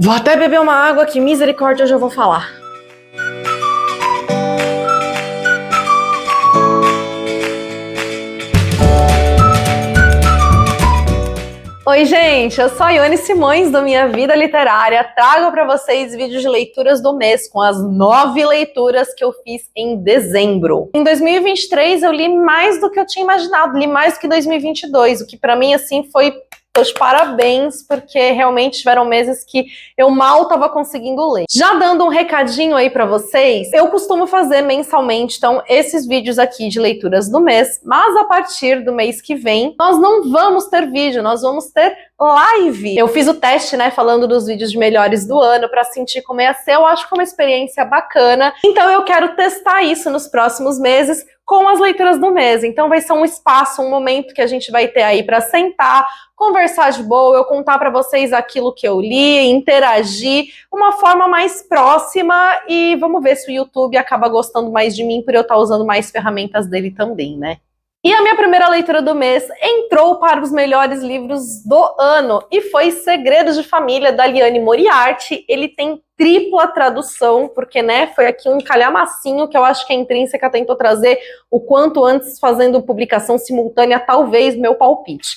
Vou até beber uma água, que misericórdia, eu já vou falar. Oi, gente, eu sou a Ione Simões do Minha Vida Literária. Trago para vocês vídeos de leituras do mês com as 9 leituras que eu fiz em dezembro. Em 2023 eu li mais do que eu tinha imaginado, li mais do que 2022, o que para mim assim foi os parabéns, porque realmente tiveram meses que eu mal estava conseguindo ler. Já dando um recadinho aí para vocês, eu costumo fazer mensalmente, então, esses vídeos aqui de leituras do mês, mas a partir do mês que vem, nós não vamos ter vídeo, nós vamos ter live. Eu fiz o teste, né, falando dos vídeos de melhores do ano, para sentir como ia ser, eu acho que é uma experiência bacana, então eu quero testar isso nos próximos meses, com as leituras do mês. Então vai ser um espaço, um momento que a gente vai ter aí para sentar, conversar de boa, eu contar para vocês aquilo que eu li, interagir, uma forma mais próxima, e vamos ver se o YouTube acaba gostando mais de mim por eu estar usando mais ferramentas dele também, né? E a minha primeira leitura do mês entrou para os melhores livros do ano e foi Segredos de Família, da Liane Moriarty. Ele tem tripla tradução, porque, né, foi aqui um calhamacinho que eu acho que a Intrínseca tentou trazer o quanto antes, fazendo publicação simultânea, talvez, meu palpite.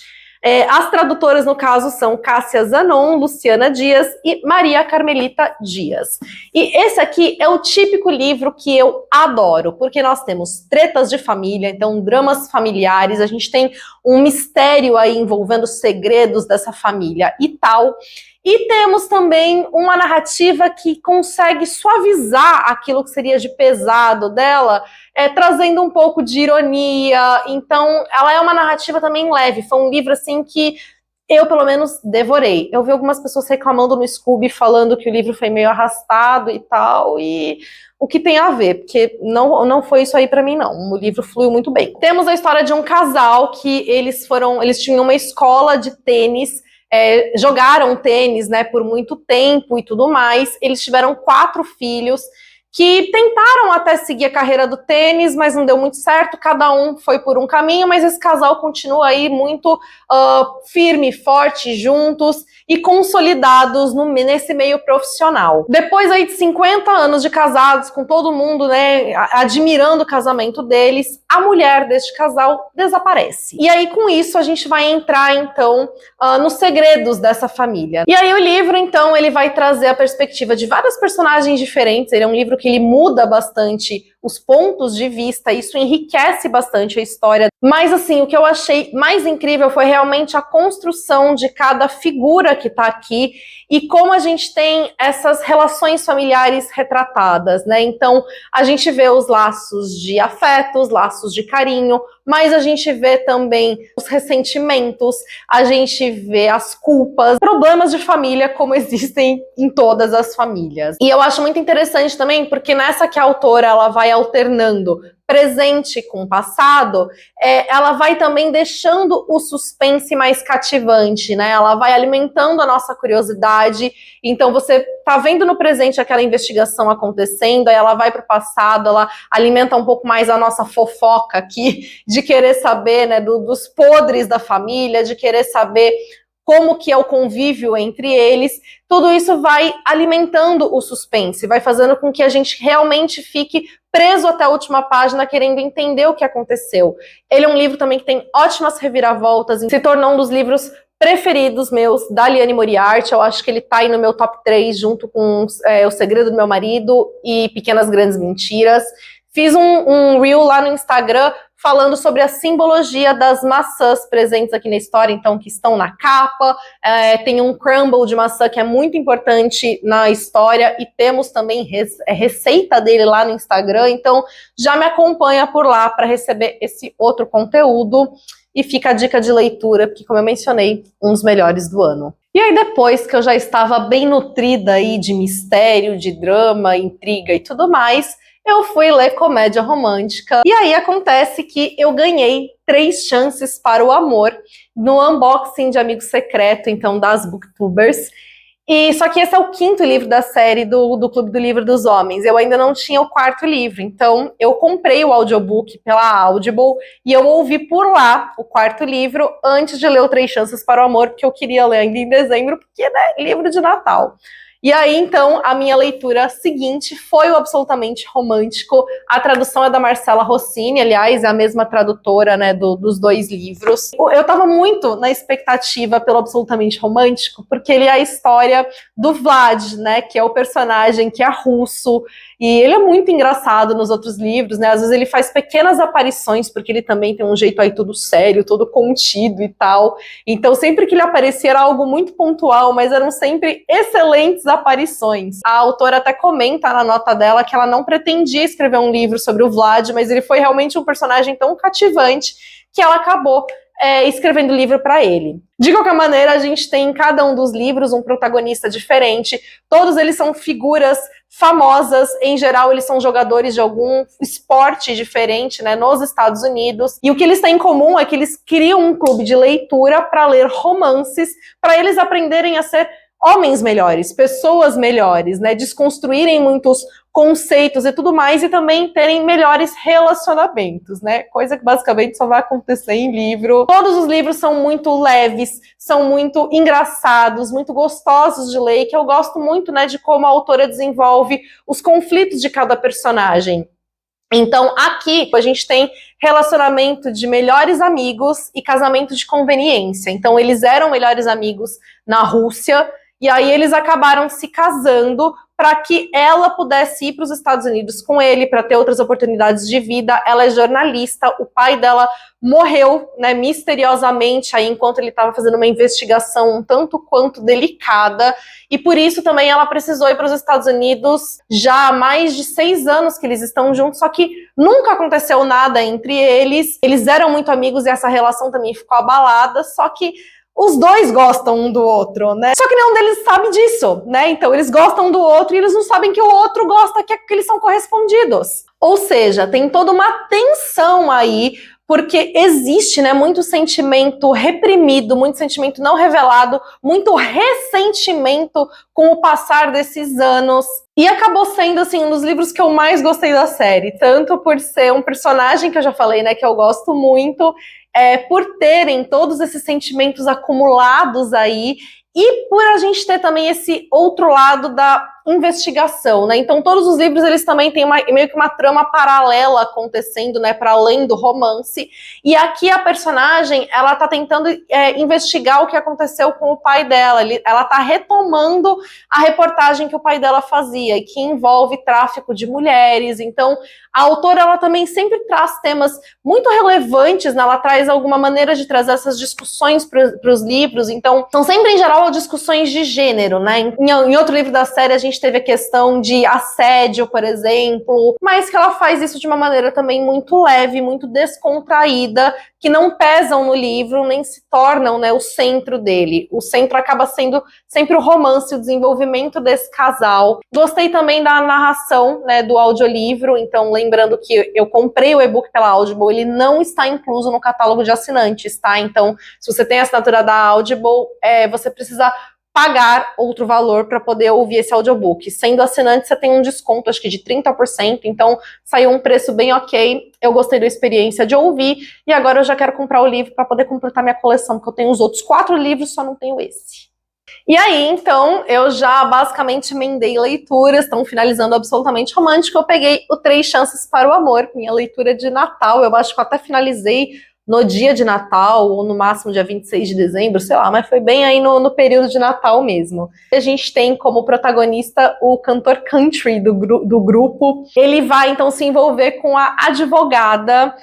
As tradutoras, no caso, são Cássia Zanon, Luciana Dias e Maria Carmelita Dias. E esse aqui é o típico livro que eu adoro, porque nós temos tretas de família, então dramas familiares, a gente tem um mistério aí envolvendo segredos dessa família e tal. E temos também uma narrativa que consegue suavizar aquilo que seria de pesado dela, trazendo um pouco de ironia. Então, ela é uma narrativa também leve. Foi um livro, assim, que eu, pelo menos, devorei. Eu vi algumas pessoas reclamando no Scooby, falando que o livro foi meio arrastado e tal, e o que tem a ver, porque não foi isso aí pra mim, não. O livro fluiu muito bem. Temos a história de um casal que eles tinham uma escola de tênis, jogaram tênis, né, por muito tempo e tudo mais. Eles tiveram 4 filhos que tentaram até seguir a carreira do tênis, mas não deu muito certo, cada um foi por um caminho, mas esse casal continua aí muito firme, forte, juntos e consolidados nesse meio profissional. Depois aí de 50 anos de casados, com todo mundo, né, admirando o casamento deles, a mulher deste casal desaparece. E aí com isso a gente vai entrar então nos segredos dessa família. E aí o livro então ele vai trazer a perspectiva de vários personagens diferentes, ele é um livro que ele muda bastante os pontos de vista, isso enriquece bastante a história. Mas assim, o que eu achei mais incrível foi realmente a construção de cada figura que tá aqui e como a gente tem essas relações familiares retratadas, né? Então, a gente vê os laços de afeto, os laços de carinho, mas a gente vê também os ressentimentos, a gente vê as culpas, problemas de família como existem em todas as famílias. E eu acho muito interessante também, porque nessa que a autora ela vai alternando presente com passado, ela vai também deixando o suspense mais cativante, né? Ela vai alimentando a nossa curiosidade. Então você tá vendo no presente aquela investigação acontecendo, aí ela vai pro passado, ela alimenta um pouco mais a nossa fofoca aqui, de querer saber, né, dos podres da família, de querer saber como que é o convívio entre eles. Tudo isso vai alimentando o suspense, vai fazendo com que a gente realmente fique preso até a última página, querendo entender o que aconteceu. Ele é um livro também que tem ótimas reviravoltas, se tornou um dos livros preferidos meus, da Liane Moriarty. Eu acho que ele tá aí no meu top 3, junto com O Segredo do Meu Marido e Pequenas Grandes Mentiras. Fiz um reel lá no Instagram falando sobre a simbologia das maçãs presentes aqui na história, então, que estão na capa. Tem um crumble de maçã que é muito importante na história, e temos também receita dele lá no Instagram, então já me acompanha por lá para receber esse outro conteúdo. E fica a dica de leitura, porque, como eu mencionei, um dos melhores do ano. E aí, depois que eu já estava bem nutrida aí de mistério, de drama, intriga e tudo mais, eu fui ler comédia romântica. E aí acontece que eu ganhei 3 chances para o amor no unboxing de Amigo Secreto, então, das Booktubers. E só que esse é o 5º livro da série do Clube do Livro dos Homens. Eu ainda não tinha o 4º livro, então eu comprei o audiobook pela Audible e eu ouvi por lá o 4º livro antes de ler o 3 Chances para o Amor, porque eu queria ler ainda em dezembro, porque, né, livro de Natal. E aí, então, a minha leitura seguinte foi o Absolutamente Romântico. A tradução é da Marcela Rossini, aliás, é a mesma tradutora, né, dos dois livros. Eu tava muito na expectativa pelo Absolutamente Romântico, porque ele é a história do Vlad, né, que é o personagem que é russo, e ele é muito engraçado nos outros livros, né, às vezes ele faz pequenas aparições, porque ele também tem um jeito aí todo sério, todo contido e tal. Então, sempre que ele aparecia era algo muito pontual, mas eram sempre excelentes aparições. A autora até comenta na nota dela que ela não pretendia escrever um livro sobre o Vlad, mas ele foi realmente um personagem tão cativante que ela acabou escrevendo livro para ele. De qualquer maneira, a gente tem em cada um dos livros um protagonista diferente, todos eles são figuras famosas, em geral eles são jogadores de algum esporte diferente, né, nos Estados Unidos, e o que eles têm em comum é que eles criam um clube de leitura para ler romances, para eles aprenderem a ser homens melhores, pessoas melhores, né, desconstruírem muitos conceitos e tudo mais, e também terem melhores relacionamentos, né, coisa que basicamente só vai acontecer em livro. Todos os livros são muito leves, são muito engraçados, muito gostosos de ler, que eu gosto muito, né, de como a autora desenvolve os conflitos de cada personagem. Então, aqui a gente tem relacionamento de melhores amigos e casamento de conveniência. Então, eles eram melhores amigos na Rússia, e aí eles acabaram se casando para que ela pudesse ir para os Estados Unidos com ele, para ter outras oportunidades de vida. Ela é jornalista, o pai dela morreu, né, misteriosamente, aí, enquanto ele estava fazendo uma investigação um tanto quanto delicada, e por isso também ela precisou ir para os Estados Unidos já há mais de 6 anos que eles estão juntos, só que nunca aconteceu nada entre eles. Eles eram muito amigos e essa relação também ficou abalada, só que os dois gostam um do outro, né? Só que nenhum deles sabe disso, né? Então eles gostam um do outro e eles não sabem que o outro gosta, que eles são correspondidos. Ou seja, tem toda uma tensão aí, porque existe, né, muito sentimento reprimido, muito sentimento não revelado, muito ressentimento com o passar desses anos. E acabou sendo, assim, um dos livros que eu mais gostei da série, tanto por ser um personagem que eu já falei, né, que eu gosto muito, por terem todos esses sentimentos acumulados aí, e por a gente ter também esse outro lado da investigação, né? Então todos os livros eles também têm meio que uma trama paralela acontecendo, né, para além do romance. E aqui a personagem ela tá tentando investigar o que aconteceu com o pai dela. Ela tá retomando a reportagem que o pai dela fazia e que envolve tráfico de mulheres. Então a autora ela também sempre traz temas muito relevantes, né? Ela traz alguma maneira de trazer essas discussões para os livros. Então são sempre em geral discussões de gênero, né? Em outro livro da série a gente teve a questão de assédio, por exemplo, mas que ela faz isso de uma maneira também muito leve, muito descontraída, que não pesam no livro, nem se tornam, né, o centro dele. O centro acaba sendo sempre o romance, o desenvolvimento desse casal. Gostei também da narração, né, do audiolivro, então lembrando que eu comprei o e-book pela Audible, ele não está incluso no catálogo de assinantes, tá? Então, se você tem a assinatura da Audible, você precisa pagar outro valor para poder ouvir esse audiobook. Sendo assinante, você tem um desconto, acho que de 30%, então saiu um preço bem ok. Eu gostei da experiência de ouvir, e agora eu já quero comprar o livro para poder completar minha coleção, porque eu tenho os outros 4 livros, só não tenho esse. E aí, então, eu já basicamente emendei leituras, estão finalizando Absolutamente Romântico. Eu peguei o 3 Chances para o Amor, minha leitura de Natal. Eu acho que eu até finalizei no dia de Natal, ou no máximo dia 26 de dezembro, sei lá, mas foi bem aí no período de Natal mesmo. A gente tem como protagonista o cantor country do grupo. Ele vai, então, se envolver com a advogada,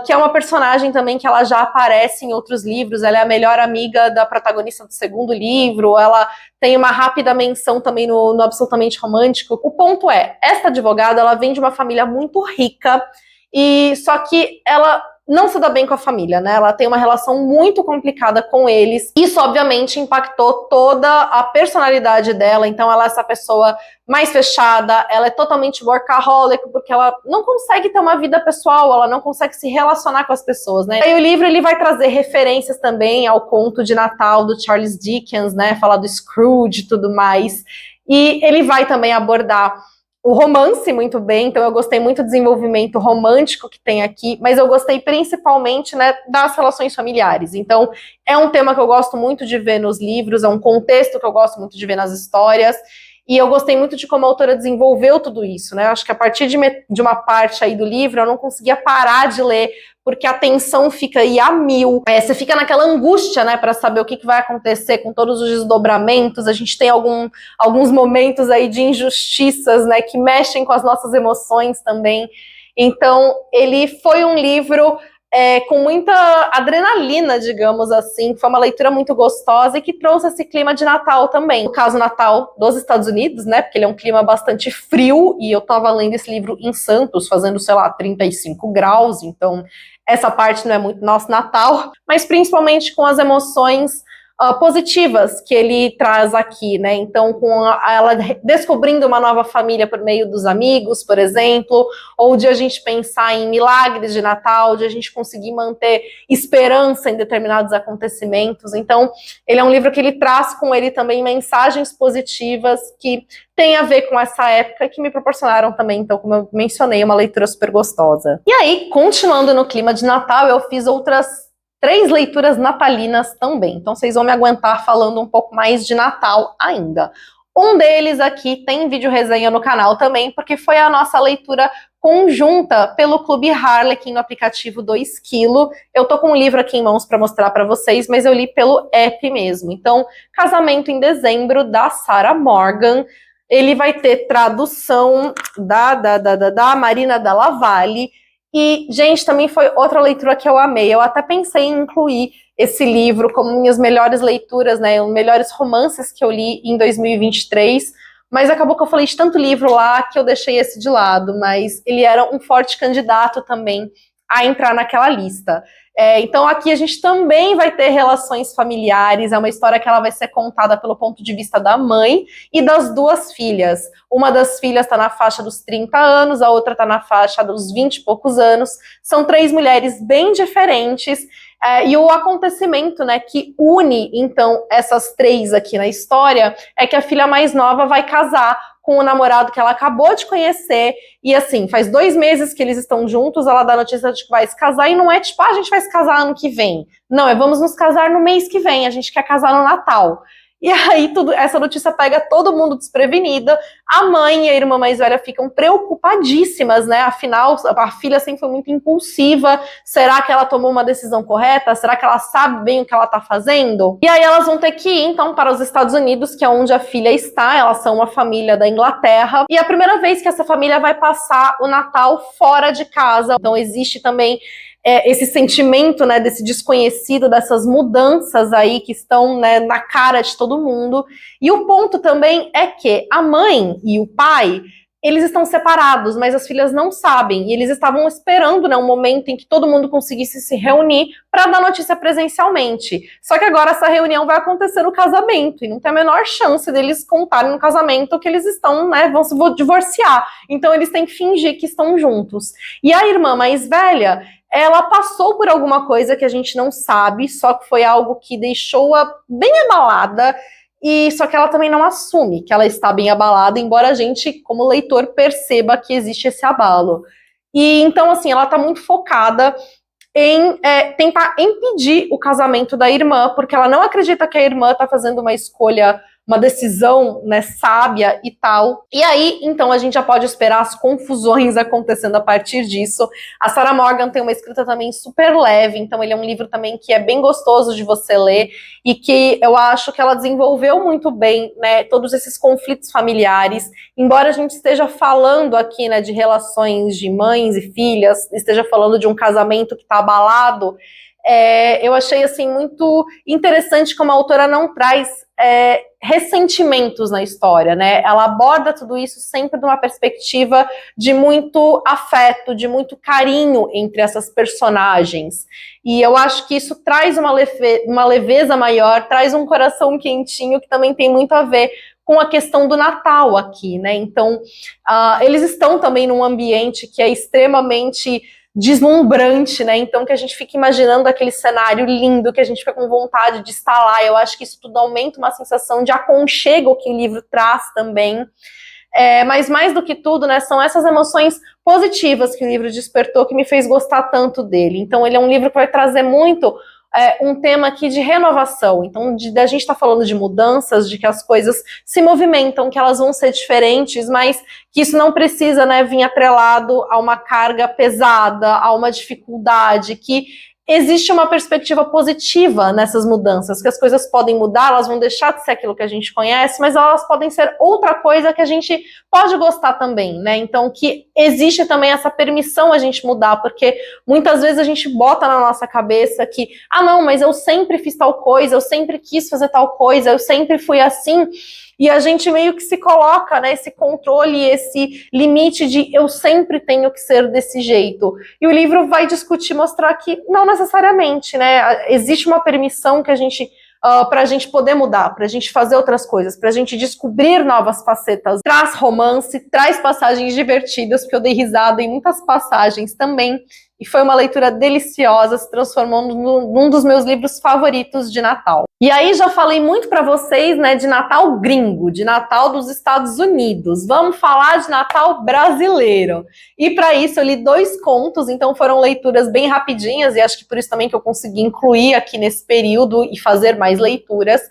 que é uma personagem também que ela já aparece em outros livros. Ela é a melhor amiga da protagonista do segundo livro, ela tem uma rápida menção também no Absolutamente Romântico. O ponto é, essa advogada, ela vem de uma família muito rica, e só que ela não se dá bem com a família, né? Ela tem uma relação muito complicada com eles. Isso, obviamente, impactou toda a personalidade dela. Então, ela é essa pessoa mais fechada, ela é totalmente workaholic, porque ela não consegue ter uma vida pessoal, ela não consegue se relacionar com as pessoas, né? E o livro, ele vai trazer referências também ao conto de Natal do Charles Dickens, né? Falar do Scrooge e tudo mais. E ele vai também abordar o romance muito bem, então eu gostei muito do desenvolvimento romântico que tem aqui, mas eu gostei principalmente, né, das relações familiares. Então é um tema que eu gosto muito de ver nos livros, é um contexto que eu gosto muito de ver nas histórias, e eu gostei muito de como a autora desenvolveu tudo isso, né? Eu acho que a partir de uma parte aí do livro, eu não conseguia parar de ler, porque a tensão fica aí a mil. Você fica naquela angústia, né, para saber o que vai acontecer com todos os desdobramentos. A gente tem alguns momentos aí de injustiças, né, que mexem com as nossas emoções também. Então, ele foi um livro com muita adrenalina, digamos assim. Foi uma leitura muito gostosa e que trouxe esse clima de Natal também. No caso, Natal dos Estados Unidos, né? Porque ele é um clima bastante frio e eu tava lendo esse livro em Santos, fazendo, sei lá, 35 graus. Então, essa parte não é muito nosso Natal, mas principalmente com as emoções positivas que ele traz aqui, né? Então, com ela descobrindo uma nova família por meio dos amigos, por exemplo, ou de a gente pensar em milagres de Natal, de a gente conseguir manter esperança em determinados acontecimentos. Então, ele é um livro que ele traz com ele também mensagens positivas que tem a ver com essa época, que me proporcionaram também, então, como eu mencionei, uma leitura super gostosa. E aí, continuando no clima de Natal, eu fiz outras 3 leituras natalinas também. Então, vocês vão me aguentar falando um pouco mais de Natal ainda. Um deles aqui tem vídeo resenha no canal também, porque foi a nossa leitura conjunta pelo Clube Harlequin no aplicativo 2kg. Eu tô com um livro aqui em mãos para mostrar para vocês, mas eu li pelo app mesmo. Então, Casamento em Dezembro, da Sarah Morgan. Ele vai ter tradução da Marina Della Valle. E, gente, também foi outra leitura que eu amei. Eu até pensei em incluir esse livro como minhas melhores leituras, né, os melhores romances que eu li em 2023, mas acabou que eu falei de tanto livro lá que eu deixei esse de lado, mas ele era um forte candidato também a entrar naquela lista. Então aqui a gente também vai ter relações familiares, é uma história que ela vai ser contada pelo ponto de vista da mãe e das 2 filhas. Uma das filhas está na faixa dos 30 anos, a outra está na faixa dos 20 e poucos anos. São 3 mulheres bem diferentes, e o acontecimento, né, que une, então, essas 3 aqui na história é que a filha mais nova vai casar com o namorado que ela acabou de conhecer, e assim, faz 2 meses que eles estão juntos, ela dá a notícia de que vai se casar, e não é tipo, a gente vai se casar ano que vem. Não, vamos nos casar no mês que vem, a gente quer casar no Natal. E aí essa notícia pega todo mundo desprevenida, a mãe e a irmã mais velha ficam preocupadíssimas, né? Afinal, a filha sempre foi muito impulsiva, será que ela tomou uma decisão correta? Será que ela sabe bem o que ela tá fazendo? E aí elas vão ter que ir, então, para os Estados Unidos, que é onde a filha está, elas são uma família da Inglaterra, e é a primeira vez que essa família vai passar o Natal fora de casa, então existe também esse sentimento, né, desse desconhecido, dessas mudanças aí que estão, né, na cara de todo mundo. E o ponto também é que a mãe e o pai, eles estão separados, mas as filhas não sabem, e eles estavam esperando, né, um momento em que todo mundo conseguisse se reunir para dar notícia presencialmente. Só que agora essa reunião vai acontecer no casamento, e não tem a menor chance deles contarem no casamento que eles estão, né, vão se divorciar. Então eles têm que fingir que estão juntos. E a irmã mais velha, ela passou por alguma coisa que a gente não sabe, só que foi algo que deixou-a bem abalada, e só que ela também não assume que ela está bem abalada, embora a gente, como leitor, perceba que existe esse abalo. E então, assim, ela está muito focada em tentar impedir o casamento da irmã, porque ela não acredita que a irmã está fazendo uma escolha, uma decisão, né, sábia e tal. E aí, então, a gente já pode esperar as confusões acontecendo a partir disso. A Sarah Morgan tem uma escrita também super leve, então ele é um livro também que é bem gostoso de você ler e que eu acho que ela desenvolveu muito bem, né, todos esses conflitos familiares. Embora a gente esteja falando aqui, né, de relações de mães e filhas, esteja falando de um casamento que está abalado, eu achei, assim, muito interessante como a autora não traz ressentimentos na história, né? Ela aborda tudo isso sempre de uma perspectiva de muito afeto, de muito carinho entre essas personagens. E eu acho que isso traz uma leveza maior, traz um coração quentinho que também tem muito a ver com a questão do Natal aqui, né? Então, eles estão também num ambiente que é extremamente deslumbrante, né? Então que a gente fica imaginando aquele cenário lindo, que a gente fica com vontade de estar lá. Eu acho que isso tudo aumenta uma sensação de aconchego que o livro traz também. Mas mais do que tudo, né, são essas emoções positivas que o livro despertou que me fez gostar tanto dele. Então ele é um livro que vai trazer muito um tema aqui de renovação. Então, a gente está falando de mudanças, de que as coisas se movimentam, que elas vão ser diferentes, mas que isso não precisa, né, vir atrelado a uma carga pesada, a uma dificuldade, que existe uma perspectiva positiva nessas mudanças, que as coisas podem mudar, elas vão deixar de ser aquilo que a gente conhece, mas elas podem ser outra coisa que a gente pode gostar também, né? Então, que existe também essa permissão a gente mudar, porque muitas vezes a gente bota na nossa cabeça que, não, mas eu sempre fiz tal coisa, eu sempre quis fazer tal coisa, eu sempre fui assim. E a gente meio que se coloca, né, esse controle, esse limite de eu sempre tenho que ser desse jeito. E o livro vai discutir, mostrar que não necessariamente, né? Existe uma permissão que a gente para a gente poder mudar, para a gente fazer outras coisas, para a gente descobrir novas facetas. Traz romance, traz passagens divertidas, porque eu dei risada em muitas passagens também. E foi uma leitura deliciosa, se transformou num dos meus livros favoritos de Natal. E aí já falei muito para vocês, né, de Natal gringo, de Natal dos Estados Unidos. Vamos falar de Natal brasileiro. E para isso eu li 2 contos, então foram leituras bem rapidinhas, e acho que por isso também que eu consegui incluir aqui nesse período e fazer mais leituras.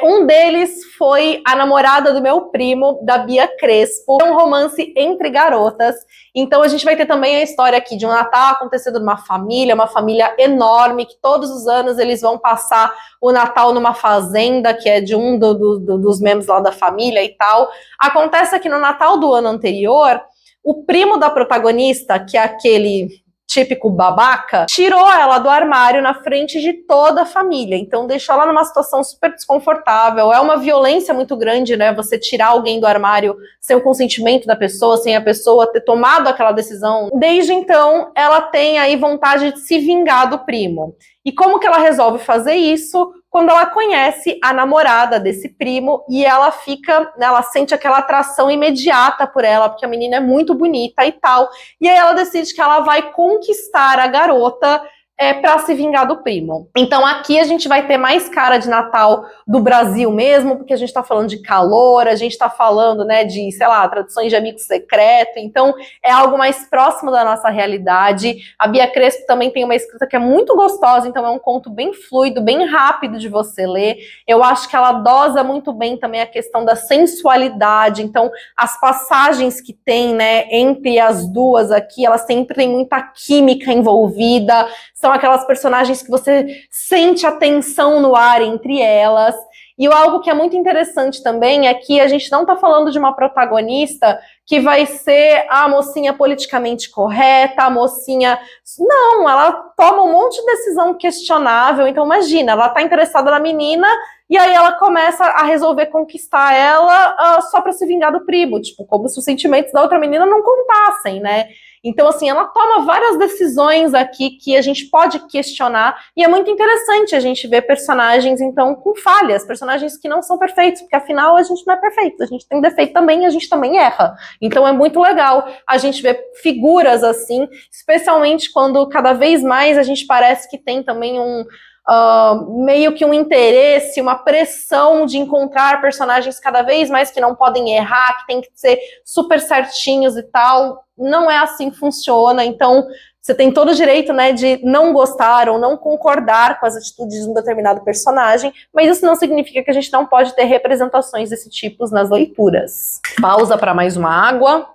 Um deles foi A Namorada do Meu Primo, da Bia Crespo. É um romance entre garotas. Então a gente vai ter também a história aqui de um Natal acontecendo numa família enorme, que todos os anos eles vão passar o Natal numa fazenda, que é de um dos membros lá da família e tal. Acontece que no Natal do ano anterior, o primo da protagonista, que é aquele típico babaca, tirou ela do armário na frente de toda a família, então deixou ela numa situação super desconfortável. É uma violência muito grande, né, você tirar alguém do armário sem o consentimento da pessoa, sem a pessoa ter tomado aquela decisão. Desde então, ela tem aí vontade de se vingar do primo. E como que ela resolve fazer isso? Quando ela conhece a namorada desse primo e ela sente aquela atração imediata por ela, porque a menina é muito bonita e tal. E aí ela decide que ela vai conquistar a garota para se vingar do primo. Então aqui a gente vai ter mais cara de Natal do Brasil mesmo, porque a gente tá falando de calor, a gente tá falando, né, de, sei lá, tradições de amigo secreto, então é algo mais próximo da nossa realidade. A Bia Crespo também tem uma escrita que é muito gostosa, então é um conto bem fluido, bem rápido de você ler. Eu acho que ela dosa muito bem também a questão da sensualidade, então as passagens que tem, né, entre as duas aqui, elas sempre têm muita química envolvida, são aquelas personagens que você sente a tensão no ar entre elas. E algo que é muito interessante também é que a gente não está falando de uma protagonista que vai ser a mocinha politicamente correta, a mocinha... Não, ela toma um monte de decisão questionável. Então imagina, ela está interessada na menina e aí ela começa a resolver conquistar ela só para se vingar do primo, tipo, como se os sentimentos da outra menina não contassem, né? Então, assim, ela toma várias decisões aqui que a gente pode questionar, e é muito interessante a gente ver personagens, então, com falhas, personagens que não são perfeitos, porque afinal a gente não é perfeito, a gente tem defeito também e a gente também erra. Então é muito legal a gente ver figuras assim, especialmente quando cada vez mais a gente parece que tem também meio que um interesse, uma pressão de encontrar personagens cada vez mais que não podem errar, que tem que ser super certinhos e tal. Não é assim que funciona, então você tem todo o direito, né, de não gostar ou não concordar com as atitudes de um determinado personagem, mas isso não significa que a gente não pode ter representações desse tipo nas leituras. Pausa para mais uma água.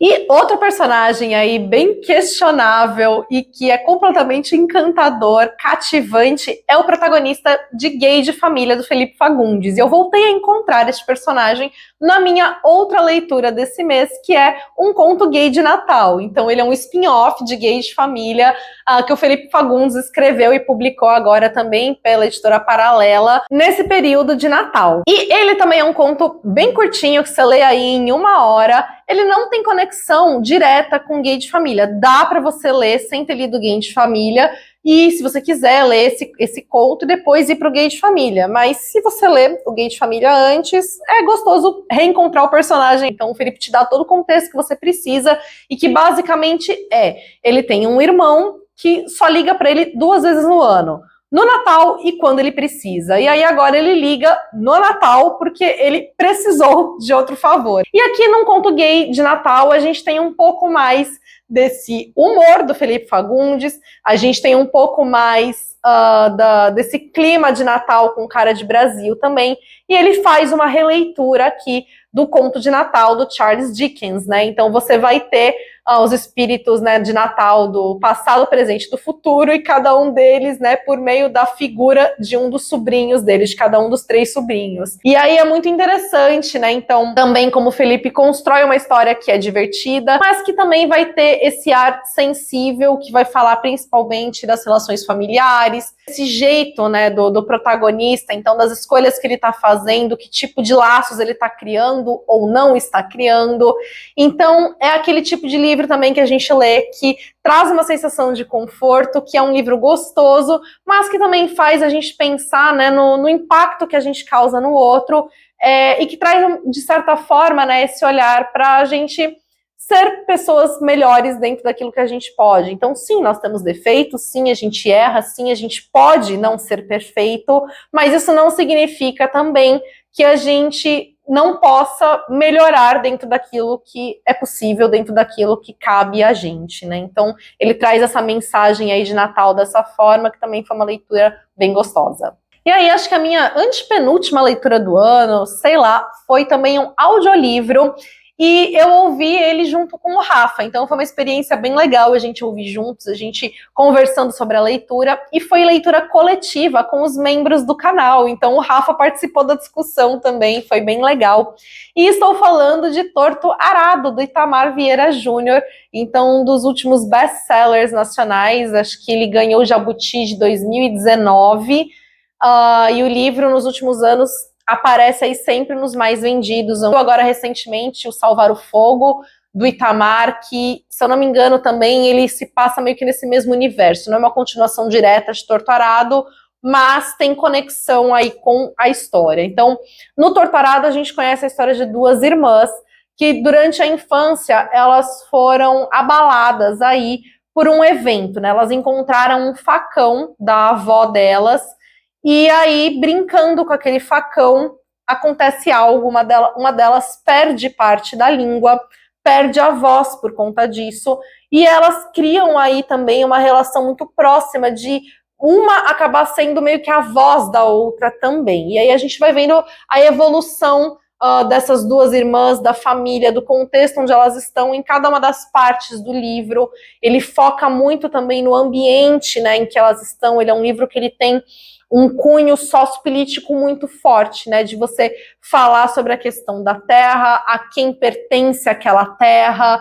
E outro personagem aí bem questionável e que é completamente encantador, cativante, é o protagonista de Gay de Família, do Felipe Fagundes. E eu voltei a encontrar este personagem na minha outra leitura desse mês, que é Um Conto Gay de Natal. Então ele é um spin-off de Gay de Família, que o Felipe Fagundes escreveu e publicou agora também pela editora Paralela, nesse período de Natal. E ele também é um conto bem curtinho, que você lê aí em 1 hora. Ele não tem conexão direta com Gay de Família. Dá para você ler sem ter lido Gay de Família, e se você quiser ler esse conto e depois ir para o Gay de Família. Mas se você ler o Gay de Família antes, é gostoso reencontrar o personagem. Então o Felipe te dá todo o contexto que você precisa, e que basicamente ele tem um irmão que só liga para ele 2 vezes no ano. no Natal e quando ele precisa. E aí agora ele liga no Natal porque ele precisou de outro favor. E aqui num conto gay de Natal a gente tem um pouco mais desse humor do Felipe Fagundes, a gente tem um pouco mais desse clima de Natal com cara de Brasil também, e ele faz uma releitura aqui do conto de Natal do Charles Dickens, né? Então você vai ter os espíritos, né, de Natal do passado, presente e do futuro, e cada um deles, né, por meio da figura de um dos sobrinhos deles, de cada um dos 3 sobrinhos. E aí é muito interessante, né? Então, também como o Felipe constrói uma história que é divertida, mas que também vai ter esse ar sensível, que vai falar principalmente das relações familiares, esse jeito, né, do protagonista, então das escolhas que ele está fazendo, que tipo de laços ele está criando ou não está criando. Então, é aquele tipo de livro também que a gente lê, que traz uma sensação de conforto, que é um livro gostoso, mas que também faz a gente pensar, né, no impacto que a gente causa no outro, e que traz, de certa forma, né, esse olhar para a gente ser pessoas melhores dentro daquilo que a gente pode. Então, sim, nós temos defeitos, sim, a gente erra, sim, a gente pode não ser perfeito, mas isso não significa também que a gente não possa melhorar dentro daquilo que é possível, dentro daquilo que cabe a gente, né? Então, ele traz essa mensagem aí de Natal dessa forma, que também foi uma leitura bem gostosa. E aí, acho que a minha antepenúltima leitura do ano, sei lá, foi também um audiolivro, e eu ouvi ele junto com o Rafa, então foi uma experiência bem legal a gente ouvir juntos, a gente conversando sobre a leitura, e foi leitura coletiva com os membros do canal, então o Rafa participou da discussão também, foi bem legal. E estou falando de Torto Arado, do Itamar Vieira Júnior, então um dos últimos best-sellers nacionais, acho que ele ganhou o Jabuti de 2019, e o livro nos últimos anos aparece aí sempre nos mais vendidos. Agora, recentemente, o Salvar o Fogo, do Itamar, que, se eu não me engano, também ele se passa meio que nesse mesmo universo. Não é uma continuação direta de Torto Arado, mas tem conexão aí com a história. Então, no Torto Arado, a gente conhece a história de 2 irmãs que, durante a infância, elas foram abaladas aí por um evento, né? Elas encontraram um facão da avó delas, e aí, brincando com aquele facão, acontece algo, uma delas perde parte da língua, perde a voz por conta disso, e elas criam aí também uma relação muito próxima de uma acabar sendo meio que a voz da outra também. E aí a gente vai vendo a evolução dessas 2 irmãs, da família, do contexto onde elas estão, em cada uma das partes do livro. Ele foca muito também no ambiente, né, em que elas estão. Ele é um livro que ele tem um cunho sociopolítico muito forte, né, de você falar sobre a questão da terra, a quem pertence aquela terra,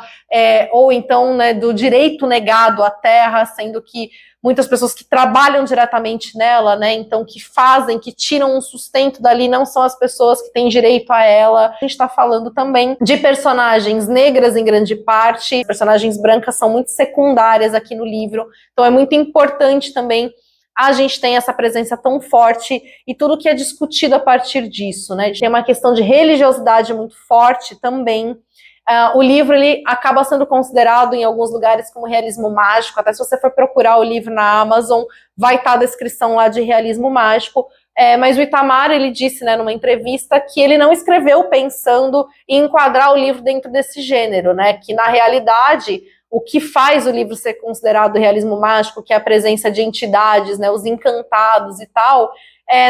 ou então, né, do direito negado à terra, sendo que muitas pessoas que trabalham diretamente nela, né, então que fazem, que tiram um sustento dali, não são as pessoas que têm direito a ela. A gente está falando também de personagens negras em grande parte, personagens brancas são muito secundárias aqui no livro, então é muito importante também a gente tem essa presença tão forte e tudo que é discutido a partir disso, né? Tem uma questão de religiosidade muito forte também. O livro ele acaba sendo considerado em alguns lugares como realismo mágico, até se você for procurar o livro na Amazon, vai estar a descrição lá de realismo mágico, mas o Itamar, ele disse, né, numa entrevista, que ele não escreveu pensando em enquadrar o livro dentro desse gênero, né, que na realidade o que faz o livro ser considerado realismo mágico, que é a presença de entidades, né, os encantados e tal,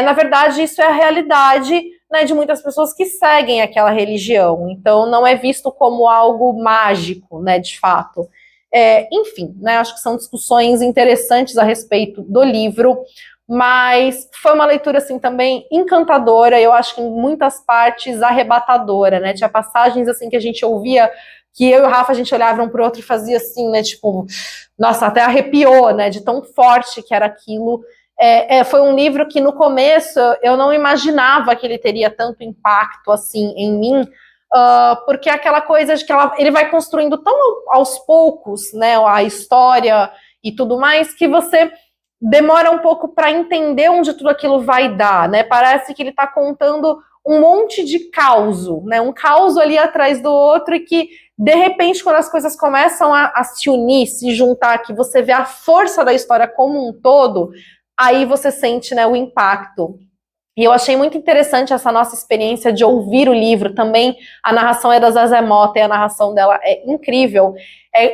na verdade isso é a realidade, né, de muitas pessoas que seguem aquela religião, então não é visto como algo mágico, né, de fato. Enfim, né, acho que são discussões interessantes a respeito do livro, mas foi uma leitura, assim, também encantadora, eu acho que em muitas partes arrebatadora, né, tinha passagens, assim, que a gente ouvia, que eu e o Rafa, a gente olhava um pro outro e fazia assim, né, tipo, nossa, até arrepiou, né, de tão forte que era aquilo. Foi um livro que no começo eu não imaginava que ele teria tanto impacto, assim, em mim, porque é aquela coisa de que ele vai construindo tão aos poucos, né, a história e tudo mais, que você demora um pouco para entender onde tudo aquilo vai dar, né, parece que ele está contando um monte de caos, né, um caos ali atrás do outro, e que de repente, quando as coisas começam a se unir, se juntar, que você vê a força da história como um todo, aí você sente, né, o impacto. E eu achei muito interessante essa nossa experiência de ouvir o livro também. A narração é da Zezé Mota e a narração dela é incrível.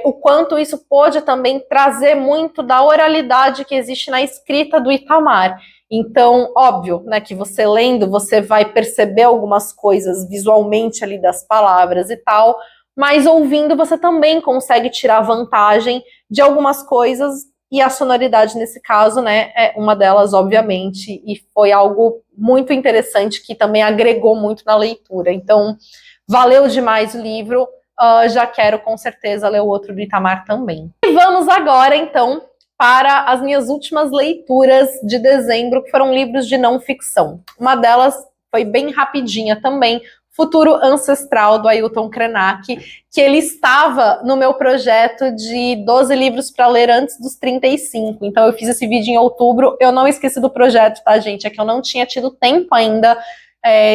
O quanto isso pôde também trazer muito da oralidade que existe na escrita do Itamar. Então, óbvio, né, que você lendo, você vai perceber algumas coisas visualmente ali das palavras e tal, mas ouvindo você também consegue tirar vantagem de algumas coisas, e a sonoridade nesse caso, né, é uma delas, obviamente, e foi algo muito interessante que também agregou muito na leitura. Então, valeu demais o livro, já quero com certeza ler o outro do Itamar também. E vamos agora, então, para as minhas últimas leituras de dezembro, que foram livros de não ficção. Uma delas foi bem rapidinha também, Futuro Ancestral, do Ailton Krenak, que ele estava no meu projeto de 12 livros para ler antes dos 35. Então eu fiz esse vídeo em outubro, eu não esqueci do projeto, tá, gente? É que eu não tinha tido tempo ainda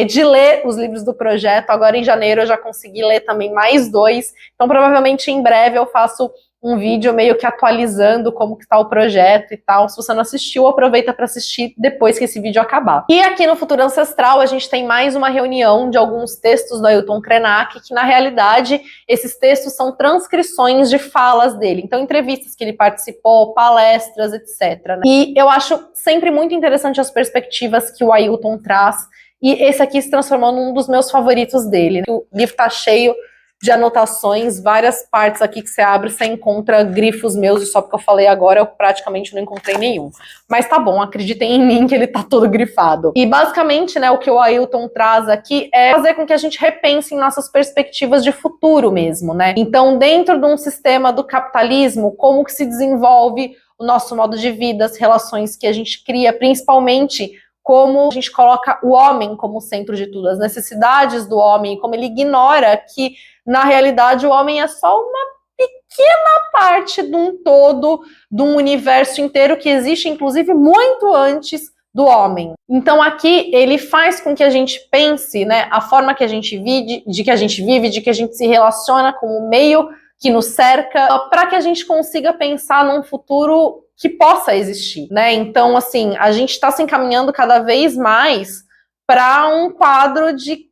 de ler os livros do projeto. Agora em janeiro eu já consegui ler também mais 2. Então provavelmente em breve eu faço um vídeo meio que atualizando como que tá o projeto e tal. Se você não assistiu, aproveita para assistir depois que esse vídeo acabar. E aqui no Futuro Ancestral a gente tem mais uma reunião de alguns textos do Ailton Krenak, que na realidade esses textos são transcrições de falas dele. Então entrevistas que ele participou, palestras, etc. Né? E eu acho sempre muito interessante as perspectivas que o Ailton traz. E esse aqui se transformou num dos meus favoritos dele. O livro tá cheio de anotações, várias partes aqui que você abre, você encontra grifos meus, e só porque eu falei agora, eu praticamente não encontrei nenhum. Mas tá bom, acreditem em mim que ele tá todo grifado. E basicamente, né, o que o Ailton traz aqui é fazer com que a gente repense em nossas perspectivas de futuro mesmo, né? Então, dentro de um sistema do capitalismo, como que se desenvolve o nosso modo de vida, as relações que a gente cria, principalmente como a gente coloca o homem como centro de tudo, as necessidades do homem, como ele ignora que na realidade o homem é só uma pequena parte de um todo, de um universo inteiro que existe, inclusive, muito antes do homem. Então aqui ele faz com que a gente pense, né, a forma que a gente vive, de que a gente se relaciona com o meio que nos cerca, para que a gente consiga pensar num futuro que possa existir, né? Então, assim, a gente está se encaminhando cada vez mais para um quadro de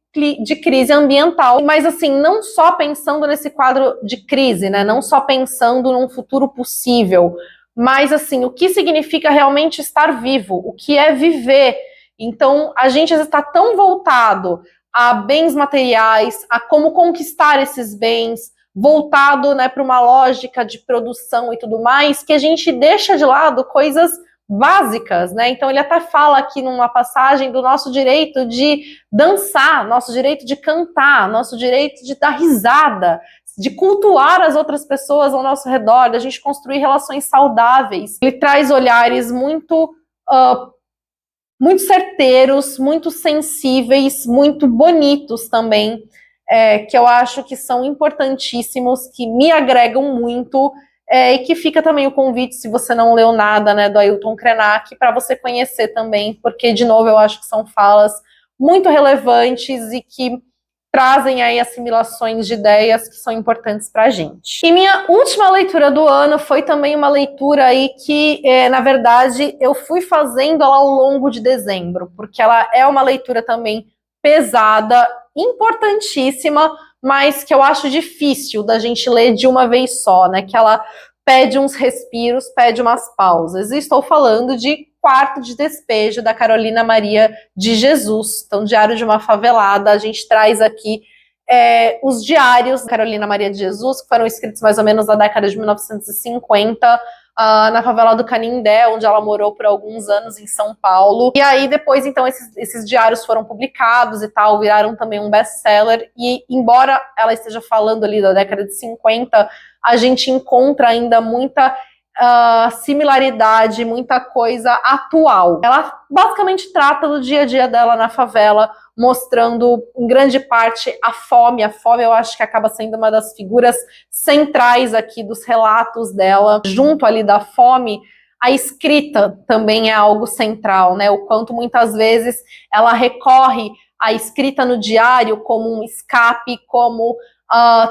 crise ambiental, mas assim, não só pensando nesse quadro de crise, né? Não só pensando num futuro possível, mas assim, o que significa realmente estar vivo, o que é viver. Então, a gente está tão voltado a bens materiais, a como conquistar esses bens, voltado, né, para uma lógica de produção e tudo mais, que a gente deixa de lado coisas básicas, né? Então ele até fala aqui numa passagem do nosso direito de dançar, nosso direito de cantar, nosso direito de dar risada, de cultuar as outras pessoas ao nosso redor, da gente construir relações saudáveis. Ele traz olhares muito muito certeiros, muito sensíveis, muito bonitos também, que eu acho que são importantíssimos, que me agregam muito, e que fica também o convite, se você não leu nada, né, do Ailton Krenak, para você conhecer também, porque, de novo, eu acho que são falas muito relevantes e que trazem aí assimilações de ideias que são importantes para a gente. E minha última leitura do ano foi também uma leitura aí que, na verdade, eu fui fazendo ela ao longo de dezembro, porque ela é uma leitura também pesada, importantíssima, mas que eu acho difícil da gente ler de uma vez só, né? Que ela pede uns respiros, pede umas pausas. E estou falando de Quarto de Despejo, da Carolina Maria de Jesus. Então, Diário de uma Favelada. A gente traz aqui os diários da Carolina Maria de Jesus, que foram escritos mais ou menos na década de 1950, na favela do Canindé, onde ela morou por alguns anos em São Paulo. E aí depois, então, esses diários foram publicados e tal, viraram também um best-seller. E embora ela esteja falando ali da década de 50, a gente encontra ainda muita similaridade, muita coisa atual. Ela basicamente trata do dia a dia dela na favela, mostrando em grande parte a fome. A fome eu acho que acaba sendo uma das figuras centrais aqui dos relatos dela. Junto ali da fome, a escrita também é algo central, né? O quanto muitas vezes ela recorre à escrita no diário como um escape, como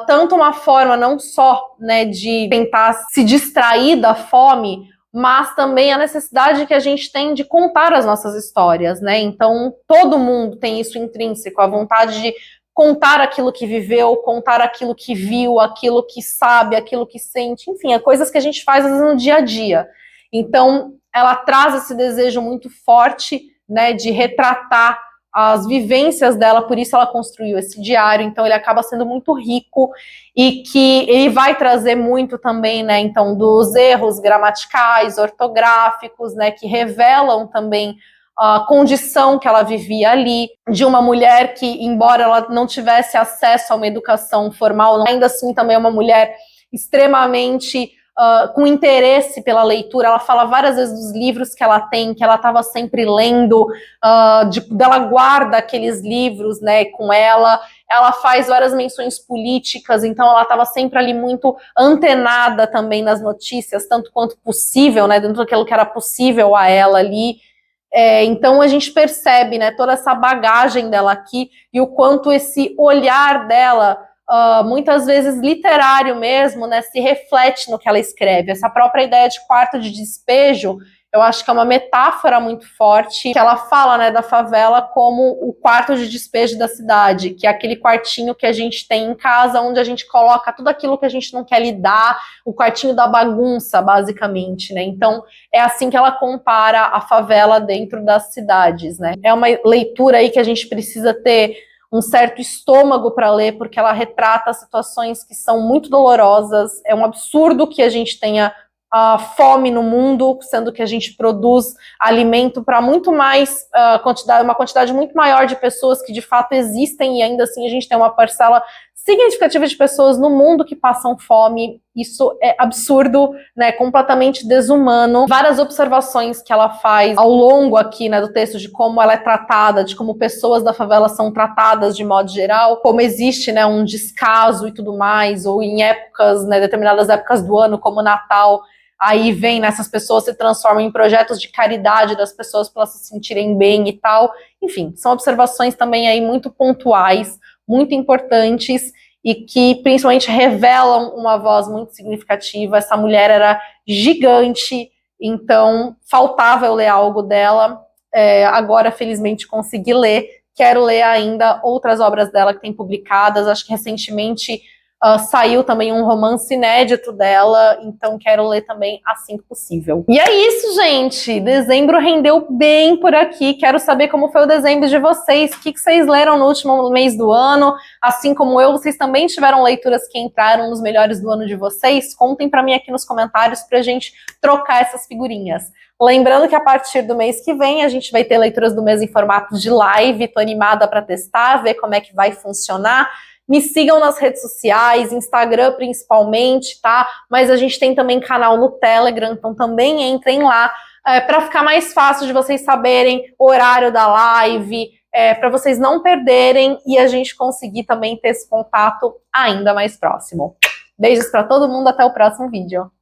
tanto uma forma não só, né, de tentar se distrair da fome, mas também a necessidade que a gente tem de contar as nossas histórias, né? Então, todo mundo tem isso intrínseco, a vontade de contar aquilo que viveu, contar aquilo que viu, aquilo que sabe, aquilo que sente, enfim, é coisas que a gente faz às vezes no dia a dia. Então, ela traz esse desejo muito forte, né, de retratar as vivências dela, por isso ela construiu esse diário, então ele acaba sendo muito rico e que ele vai trazer muito também, né, então, dos erros gramaticais, ortográficos, né, que revelam também a condição que ela vivia ali, de uma mulher que, embora ela não tivesse acesso a uma educação formal, ainda assim também é uma mulher extremamente com interesse pela leitura. Ela fala várias vezes dos livros que ela tem, que ela estava sempre lendo, ela guarda aqueles livros, né, com ela. Ela faz várias menções políticas, então ela estava sempre ali muito antenada também nas notícias, tanto quanto possível, né, dentro daquilo que era possível a ela ali. Então a gente percebe, né, toda essa bagagem dela aqui e o quanto esse olhar dela, muitas vezes literário mesmo, né, se reflete no que ela escreve. Essa própria ideia de quarto de despejo, eu acho que é uma metáfora muito forte, que ela fala, né, da favela como o quarto de despejo da cidade, que é aquele quartinho que a gente tem em casa, onde a gente coloca tudo aquilo que a gente não quer lidar, o quartinho da bagunça, basicamente, né? Então, é assim que ela compara a favela dentro das cidades, né? É uma leitura aí que a gente precisa ter um certo estômago para ler, porque ela retrata situações que são muito dolorosas. É um absurdo que a gente tenha a fome no mundo, sendo que a gente produz alimento para muito mais uma quantidade muito maior de pessoas que de fato existem, e ainda assim a gente tem uma parcela significativa de pessoas no mundo que passam fome. Isso é absurdo, né, completamente desumano. Várias observações que ela faz ao longo aqui, né, do texto, de como ela é tratada, de como pessoas da favela são tratadas de modo geral, como existe, né, um descaso e tudo mais, ou em épocas, né, determinadas épocas do ano, como Natal, aí vem, né, essas pessoas se transformam em projetos de caridade das pessoas para elas se sentirem bem e tal. Enfim, são observações também aí muito pontuais, muito importantes e que principalmente revelam uma voz muito significativa. Essa mulher era gigante, então faltava eu ler algo dela. Agora, felizmente, consegui ler. Quero ler ainda outras obras dela que tem publicadas. Acho que recentemente saiu também um romance inédito dela, então quero ler também assim que possível. E é isso, gente! Dezembro rendeu bem por aqui. Quero saber como foi o dezembro de vocês, o que vocês leram no último mês do ano. Assim como eu, vocês também tiveram leituras que entraram nos melhores do ano de vocês? Contem pra mim aqui nos comentários pra gente trocar essas figurinhas. Lembrando que a partir do mês que vem a gente vai ter leituras do mês em formato de live. Tô animada para testar, ver como é que vai funcionar. Me sigam nas redes sociais, Instagram principalmente, tá? Mas a gente tem também canal no Telegram, então também entrem lá para ficar mais fácil de vocês saberem o horário da live, para vocês não perderem e a gente conseguir também ter esse contato ainda mais próximo. Beijos para todo mundo, até o próximo vídeo.